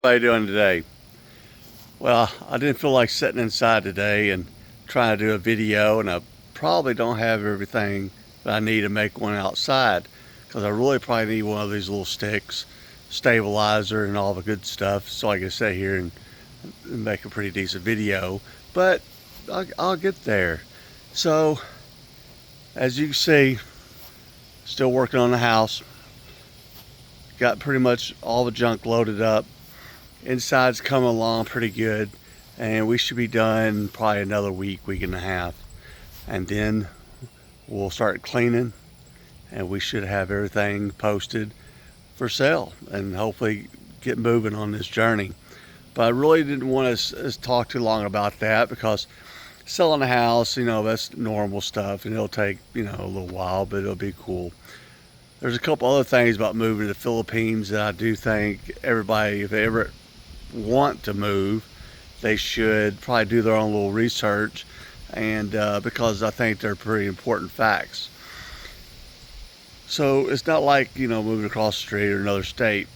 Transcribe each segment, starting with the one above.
How you doing today? Well, I didn't feel like sitting inside today and trying to do a video, and I probably don't have everything that I need to make one outside because I really probably need one of these little sticks, stabilizer, and all the good stuff so I can sit here and make a pretty decent video. But I'll get there. So, as you can see, still working on the house. Got pretty much all the junk loaded up. Inside's coming along pretty good, and we should be done probably another week and a half, and then we'll start cleaning, and we should have everything posted for sale and hopefully get moving on this journey. But I really didn't want to talk too long about that because selling a house, that's normal stuff, and it'll take a little while, but it'll be cool. There's a couple other things about moving to the Philippines that I do think everybody, if they ever want to move, they should probably do their own little research, and because I think they're pretty important facts. So it's not like moving across the street or another state.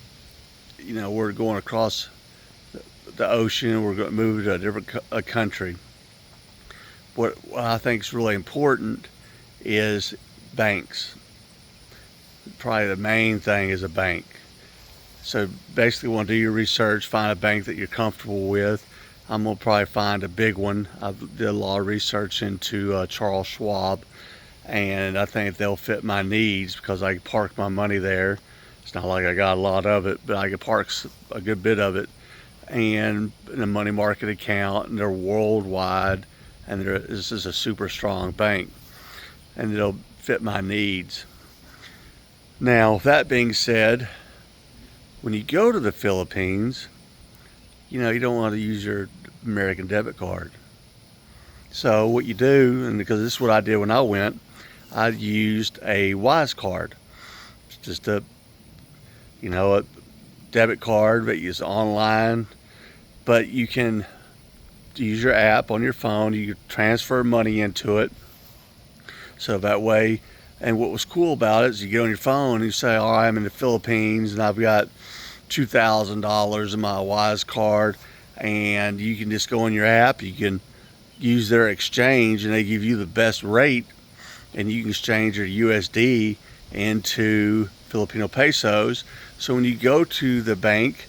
We're going across the ocean, we're going to move to a different country. What I think is really important is banks. Probably the main thing is a bank. So basically, want to do your research, find a bank that you're comfortable with. I'm gonna probably find a big one. I did a lot of research into Charles Schwab, and I think they'll fit my needs because I can park my money there. It's not like I got a lot of it, but I can park a good bit of it, and in a money market account, and they're worldwide, and this is a super strong bank, and it'll fit my needs. Now, that being said, when you go to the Philippines, you don't want to use your American debit card. So what you do, and because this is what I did when I went, I used a Wise card. It's just a debit card, but it's online. But you can use your app on your phone. You can transfer money into it. So that way. And what was cool about it is you get on your phone and you say, all right, I'm in the Philippines and I've got $2,000 in my Wise card, and you can just go on your app, you can use their exchange, and they give you the best rate, and you can exchange your USD into Filipino pesos. So when you go to the bank,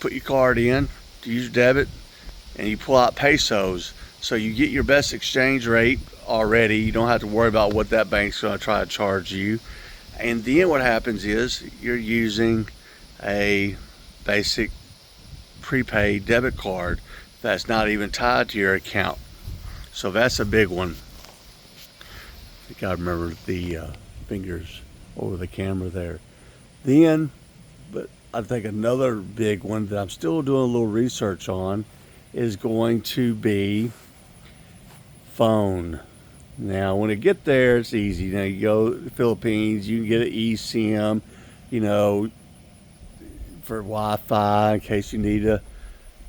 put your card in, use your debit, and you pull out pesos. So you get your best exchange rate already. You don't have to worry about what that bank's going to try to charge you. And then what happens is you're using a basic prepaid debit card that's not even tied to your account. So that's a big one. I think I remember the fingers over the camera there. Then, but I think another big one that I'm still doing a little research on is going to phone. Now, when you get there, it's easy. You go to the Philippines, you can get an eSIM, for Wi-Fi in case you need to,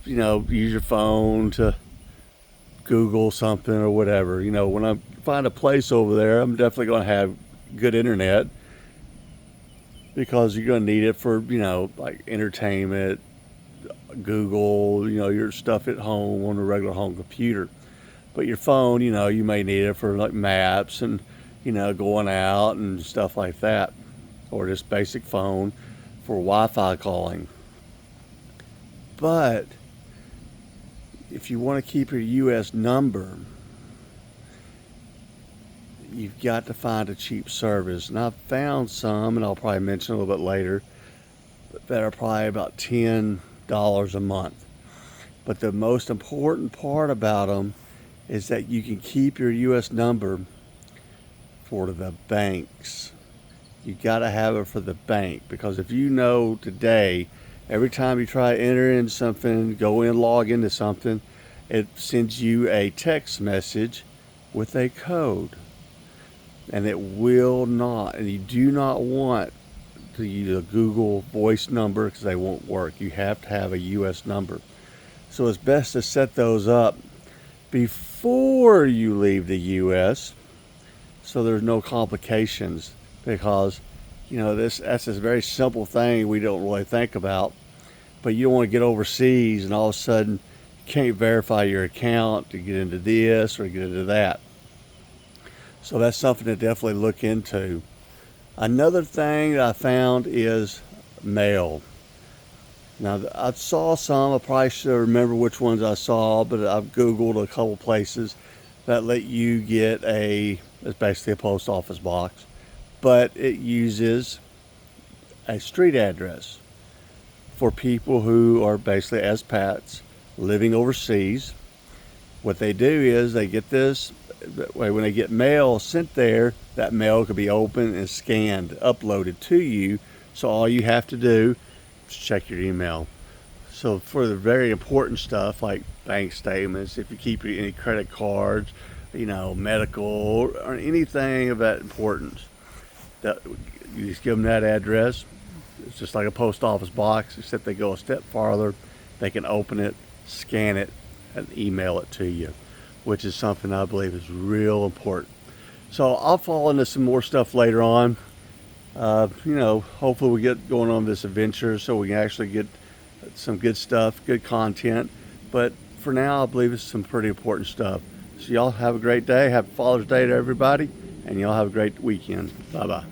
use your phone to Google something or whatever. When I find a place over there, I'm definitely going to have good internet because you're going to need it for, like entertainment, Google, your stuff at home on a regular home computer. But your phone, you may need it for like maps and, going out and stuff like that. Or just basic phone for Wi-Fi calling. But if you want to keep your US number, you've got to find a cheap service. And I've found some, and I'll probably mention a little bit later, that are probably about $10 a month. But the most important part about them is that you can keep your US number for the banks. You got to have it for the bank, because if today, every time you try to enter in something, go in, log into something, it sends you a text message with a code. And it will not, and you do not want to use a Google voice number because they won't work. You have to have a US number. So it's best to set those up before you leave the US so there's no complications, because that's a very simple thing we don't really think about. but you don't want to get overseas and all of a sudden you can't verify your account to get into this or get into that. So that's something to definitely look into. Another thing that I found is mail. Now, I saw some, I probably should remember which ones I saw, but I've Googled a couple places that let you get it's basically a post office box, but it uses a street address for people who are basically expats living overseas. What they do is they get this, that way when they get mail sent there, that mail could be opened and scanned, uploaded to you, so all you have to do is check your email. So for the very important stuff like bank statements, if you keep any credit cards, medical or anything of that importance, that you just give them that address. It's just like a post office box, except they go a step farther. They can open it, scan it, and email it to you, which is something I believe is real important. So I'll fall into some more stuff later on. Hopefully we get going on this adventure so we can actually get some good stuff, good content. But for now, I believe it's some pretty important stuff. So y'all have a great day. Happy Father's Day to everybody, and y'all have a great weekend. Bye-bye.